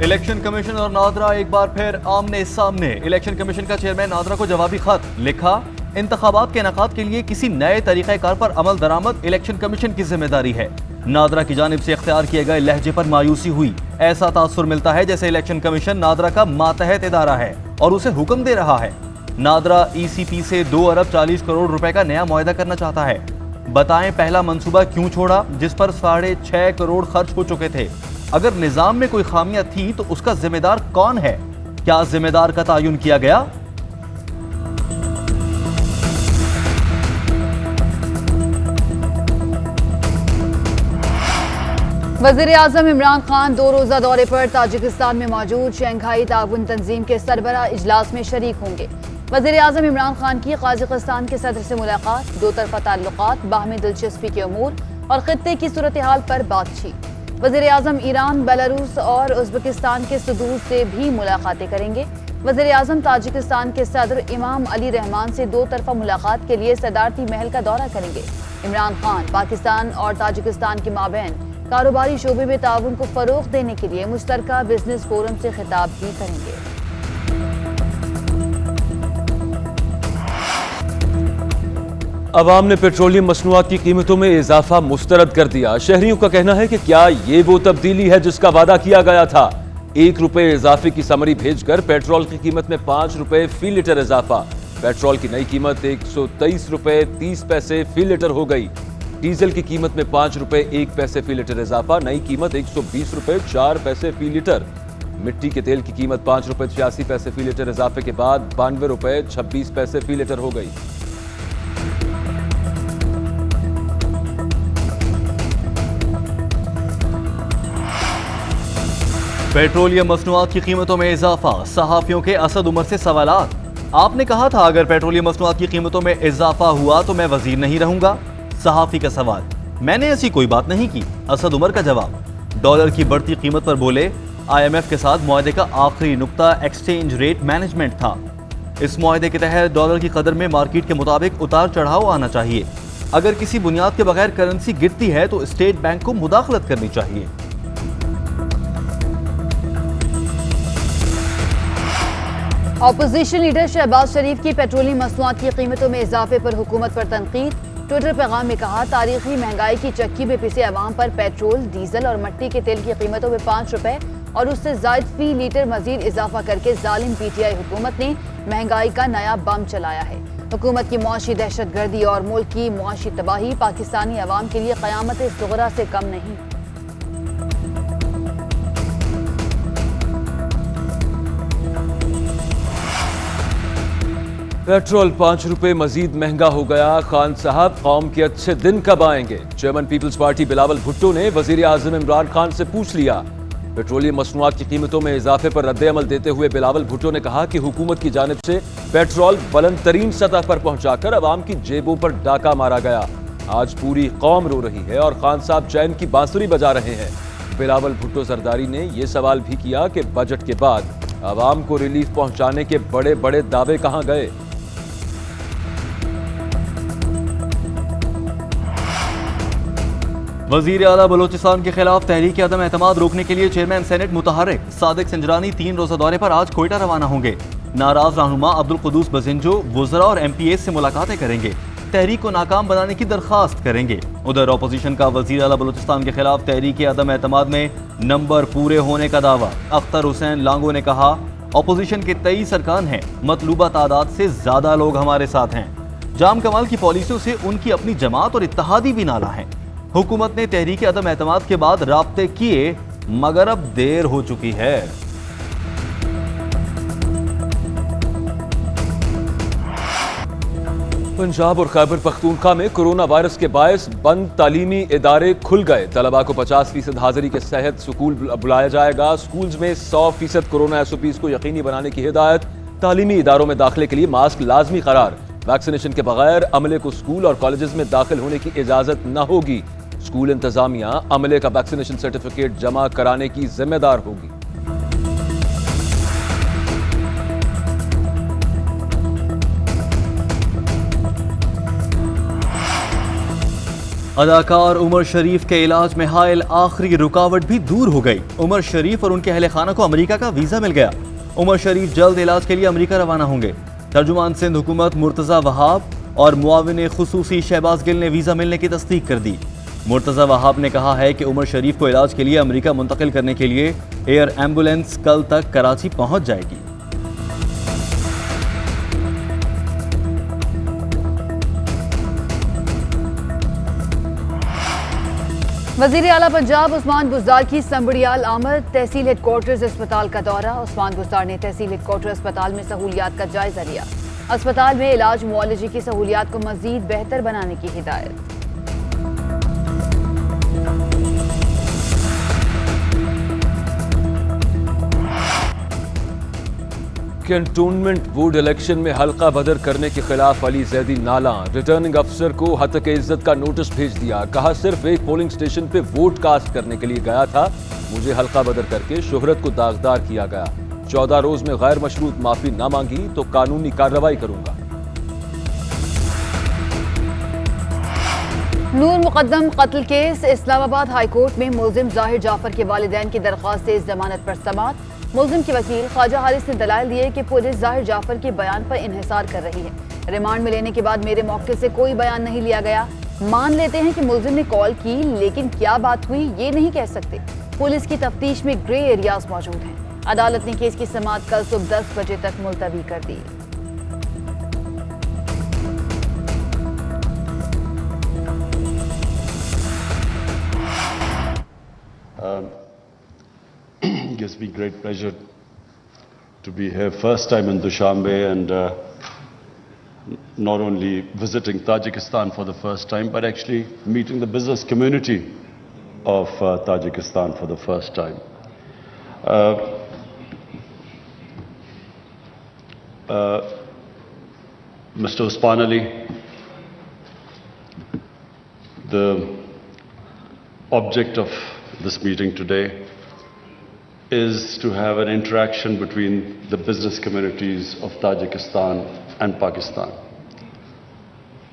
Election commission और नादरा एक बार फिर आमने सामने। इलेक्शन कमीशन का चेयरमैन नादरा को जवाबी खत लिखा। इंतखाबात के इनेकाद के लिए किसी नए तरीक़ाकार पर अमल दरामद इलेक्शन कमीशन की जिम्मेदारी है। नादरा की जानिब से इख्तियार किए गए लहजे पर मायूसी हुई। ऐसा तासुर मिलता है जैसे इलेक्शन कमीशन नादरा का मातहत इदारा है और उसे हुक्म दे रहा है। नादरा ECP से 2 अरब 40 करोड़ रुपए का नया मुआहदा करना चाहता है। बताएं पहला मंसूबा क्यों छोड़ा जिस पर 6.5 करोड़ खर्च हो चुके थे। अगर निजाम में कोई खामियां थी तो उसका जिम्मेदार कौन है? क्या जिम्मेदार का तयन किया गया? वज़ीर-ए-आज़म इमरान खान 2 रोज़ा दौरे पर ताजिकिस्तान में मौजूद। शंघाई ताउन तंजीम के सरबराह इजलास में शरीक होंगे। वज़ीर-ए-आज़म इमरान खान की काज़ाकिस्तान के सदर से मुलाकात, 2 तरफ़ा ताल्लुकात, बाहमी दिलचस्पी के अमूर और खित्ते की सूरत हाल पर बातचीत। वज़ीर-ए-आज़म ईरान, बेलारूस और उज़्बेकिस्तान के सदूर से भी मुलाकातें करेंगे। वज़ीर-ए-आज़म ताजिकिस्तान के सदर इमाम अली रहमान से 2 तरफ़ा मुलाकात के लिए सदारती महल का दौरा करेंगे। इमरान खान पाकिस्तान और ताजिकिस्तान के माबैन कारोबारी शोबे में ताउन को फरोग़ देने के लिए मुश्तरका बिजनेस फोरम से खिताब भी करेंगे। अवाम ने पेट्रोलियम मसनूआत की कीमतों में इजाफा मुस्तरद कर दिया। शहरियों का कहना है कि क्या ये वो तब्दीली है जिसका वादा किया गया था। 1 रुपए इजाफे की समरी भेजकर पेट्रोल की कीमत में 5 रुपए फी लीटर इजाफा। पेट्रोल की नई कीमत 123 रुपए 30 पैसे फी लीटर हो गई। डीजल की कीमत में 5 रुपए 1 पैसे फी लीटर इजाफा। नई कीमत 120 रुपए 4 पैसे फी लीटर। मिट्टी के तेल की कीमत 5 रुपए 86 पैसे फी लीटर इजाफे के बाद 92 रुपए 26 पैसे फी लीटर हो गई। पेट्रोलियम मसनूआत की कीमतों में इजाफा। सहाफियों के असद उमर से सवालात। आपने कहा था अगर पेट्रोलियम मसनूआत की कीमतों में इजाफा हुआ तो मैं वजीर नहीं रहूंगा। सहाफी का सवाल, मैंने ऐसी कोई बात नहीं की। असद उमर का जवाब, डॉलर की बढ़ती कीमत पर बोले IMF के साथ मुआहदे का आखिरी नुक्ता एक्सचेंज रेट मैनेजमेंट था। इस मुआहदे के तहत डॉलर की कदर में मार्केट के मुताबिक उतार चढ़ाव आना चाहिए। अगर किसी बुनियाद के बगैर करेंसी गिरती है तो स्टेट बैंक को मुदाखलत करनी चाहिए। अपोजिशन लीडर शहबाज शरीफ की पेट्रोलियम मसनूआत की कीमतों में इजाफे पर हुकूमत पर तनकीद। ट्विटर पैगाम में कहा, तारीखी महंगाई की चक्की में पिसे अवाम पर पेट्रोल, डीजल और मिट्टी के तेल की कीमतों में 5 रुपए और उससे जायद फी लीटर मजीद इजाफा करके जालिम PTI हुकूमत ने महंगाई का नया बम चलाया है। हुकूमत की मुआशी दहशतगर्दी और मुल्क की मुआशी तबाही पाकिस्तानी अवाम के लिए क़यामत सुगरा से कम नहीं। पेट्रोल 5 रुपए मजीद महंगा हो गया। खान साहब कौम के अच्छे दिन कब आएंगे? चेयरमैन पीपल्स पार्टी बिलावल भुट्टो ने वज़ीर-ए-आज़म इमरान खान से पूछ लिया। पेट्रोलियम मसनूआत की कीमतों में इजाफे पर रद्द-ए-अमल देते हुए बिलावल भुट्टो ने कहा कि हुकूमत की जानिब से पेट्रोल बुलंद तरीन सतह पर पहुंचाकर अवाम की जेबों पर डाका मारा गया। आज पूरी कौम रो रही है और खान साहब चैन की बांसुरी बजा रहे हैं। बिलावल भुट्टो जरदारी ने यह सवाल भी किया कि बजट के बाद अवाम को रिलीफ पहुंचाने के बड़े बड़े दावे कहां गए। वजीर आला बलोचिस्तान के खिलाफ तहरीक अदम एतमाद रोकने के लिए चेयरमैन सेनेट मुतहर्रिक सादिक संजरानी 3 रोजा दौरे पर आज कोयटा रवाना होंगे। नाराज रहनुमा अब्दुल कुद्दूस बजिंजो वुज़रा और MPAs से मुलाकातें करेंगे। तहरीक को नाकाम बनाने की दरख्वास्त करेंगे। उधर अपोजिशन का वजीर आला बलोचिस्तान के खिलाफ तहरीक अदम एतमाद में नंबर पूरे होने का दावा। अख्तर हुसैन लांगो ने कहा, अपोजिशन के 23 अरकान हैं, मतलूबा तादाद से ज्यादा लोग हमारे साथ हैं। जाम कमाल की पॉलिसियों से उनकी अपनी जमात और इत्तेहादी भी नाला है। हुकूमत ने तहरीक अदम एतमाद के बाद राब्ते किए मगर अब देर हो चुकी है। पंजाब और खैबर पख्तूनख्वा में कोरोना वायरस के बायस बंद तालीमी इदारे खुल गए। तलबा को 50% हाजिरी के तहत स्कूल बुलाया जाएगा। स्कूल्स में 100% कोरोना SOPs को यकीनी बनाने की हिदायत। तालीमी इदारों में दाखिले के लिए मास्क लाजमी करार। वैक्सीनेशन के बगैर अमले को स्कूल और कॉलेजेस में दाखिल होने की इजाजत न होगी। स्कूल इंतजामिया अमले का वैक्सीनेशन सर्टिफिकेट जमा कराने की जिम्मेदार होगी। अदाकार उमर शरीफ के इलाज में हायल आखिरी रुकावट भी दूर हो गई। उमर शरीफ और उनके अहले खाना को अमेरिका का वीजा मिल गया। उमर शरीफ जल्द इलाज के लिए अमेरिका रवाना होंगे। तर्जुमान सिंध हुकूमत मुर्तज़ा वहाब और मुआविन खुसूसी शहबाज गिल ने वीजा मिलने की तस्दीक कर दी। मुर्तज़ा वहाब ने कहा है कि उमर शरीफ को इलाज के लिए अमेरिका मुंतकिल करने के लिए एयर एम्बुलेंस कल तक कराची पहुंच जाएगी। वजीर आला पंजाब उस्मान बुज़दार की संबड़ियाल आमद। तहसील हेडक्वार्टर्स अस्पताल का दौरा। उस्मान बुज़दार ने तहसील हेडक्वार्टर अस्पताल में सहूलियात का जायजा लिया। अस्पताल में इलाज मुआलजे की सहूलियात को मजीद बेहतर बनाने की हिदायत। कैंटोनमेंट बोर्ड इलेक्शन में हल्का बदर करने के खिलाफ अली जैदी नाला। रिटर्निंग अफसर को हतक इज्जत का नोटिस भेज दिया। कहा सिर्फ एक पोलिंग स्टेशन पे वोट कास्ट करने के लिए गया था, मुझे हल्का बदर करके शोहरत को दागदार किया गया। 14 रोज में गैर मशरूत माफी ना मांगी तो कानूनी कार्रवाई करूंगा। नूर मुकद्दम कत्ल केस। इस्लामाबाद हाईकोर्ट में मुलजिम जाहिर जाफर के वालिदैन की दरख्वास्त से जमानत पर समाअत। मुलजिम के वकील ख्वाजा हारिस ने दलाइल दिए कि पुलिस जाहिर जाफर के बयान पर इन्हिसार कर रही है। रिमांड में लेने के बाद मेरे मौके से कोई बयान नहीं लिया गया। मान लेते हैं कि मुलजिम ने कॉल की, लेकिन क्या बात हुई ये नहीं कह सकते। पुलिस की तफ्तीश में ग्रे एरियाज मौजूद हैं। अदालत ने केस की समाअत कल सुबह 10 बजे तक मुलतवी कर दी। Gives me great pleasure to be here first time in Dushanbe and not only visiting Tajikistan for the first time but actually meeting the business community of Tajikistan for the first time. Mr. Usman Ali, the object of this meeting today is to have an interaction between the business communities of Tajikistan and Pakistan.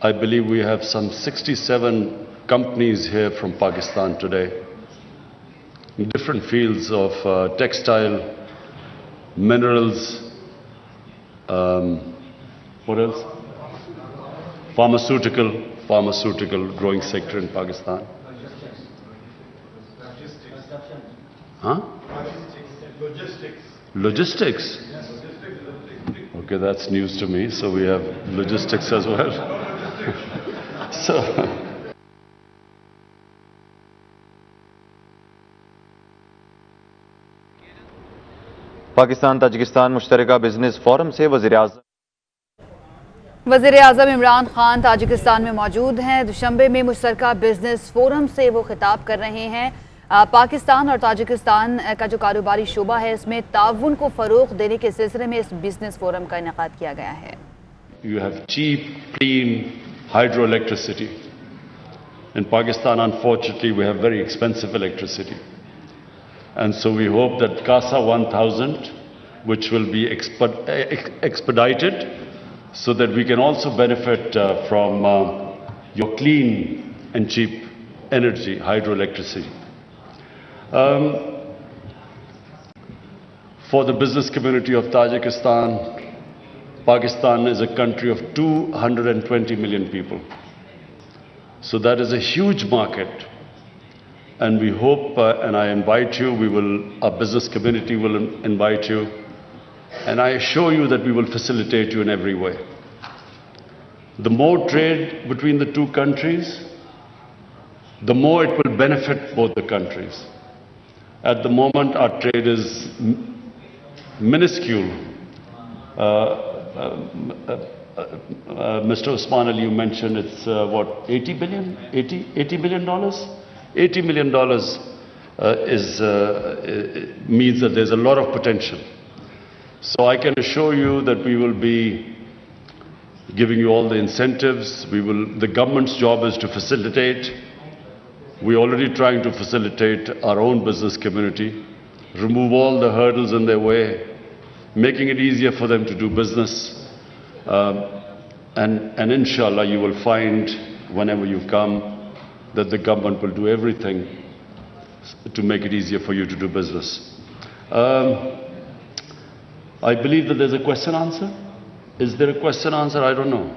I believe we have some 67 companies here from Pakistan today in different fields of textile, minerals, what else? Pharmaceutical growing sector in Pakistan. Huh? Logistics? Okay, that's news to me. So we have logistics as well. So, Pakistan Tajikistan मुश्तरका business forum से वज़ीर आज़म Imran Khan Tajikistan में मौजूद हैं। दुशंबे में मुश्तरका business forum से वो खिताब कर रहे हैं। पाकिस्तान और ताजिकिस्तान का जो कारोबारी शोबा है इसमें ताउन को फ़रोग़ देने के सिलसिले में इस बिजनेस फोरम का इनेकाद किया गया है। You have cheap, clean hydroelectricity. In Pakistan, unfortunately, we have very expensive electricity. And so we hope that CASA 1000, which will be expedited, so that we can also benefit from your clean and cheap energy, hydroelectricity. For the business community of Tajikistan, Pakistan is a country of 220 million people. So that is a huge market. And we hope, and I invite you, our business community will invite you, and I assure you that we will facilitate you in every way. The more trade between the two countries, the more it will benefit both the countries. At the moment, our trade is minuscule. Mr. Usman Ali, you mentioned it's what, $80 billion? $80 million? $80 million means that there's a lot of potential. So I can assure you that we will be giving you all the incentives. The government's job is to facilitate. We're already trying to facilitate our own business community, remove all the hurdles in their way, making it easier for them to do business. And inshallah, you will find whenever you come that the government will do everything to make it easier for you to do business. I believe that there's a question answer. Is there a question answer? I don't know.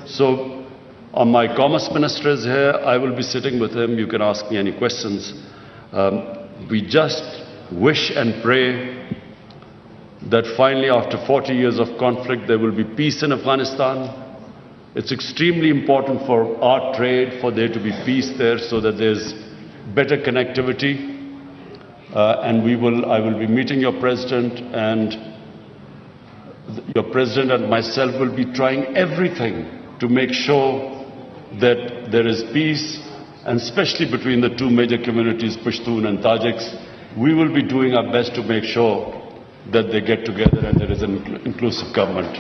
So, my commerce minister is here. I will be sitting with him. You can ask me any questions. We just wish and pray that finally, after 40 years of conflict, there will be peace in Afghanistan. It's extremely important for our trade, for there to be peace there, so that there's better connectivity. And I will be meeting your president, and your president and myself will be trying everything to make sure that there is peace, and especially between the two major communities, Pashtun and Tajiks. We will be doing our best to make sure that they get together and there is an inclusive government.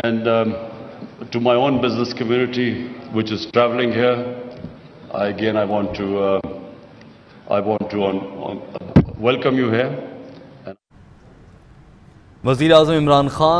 And to my own business community, which is traveling here, I want to welcome you here. वज़ीर आज़म इमरान खान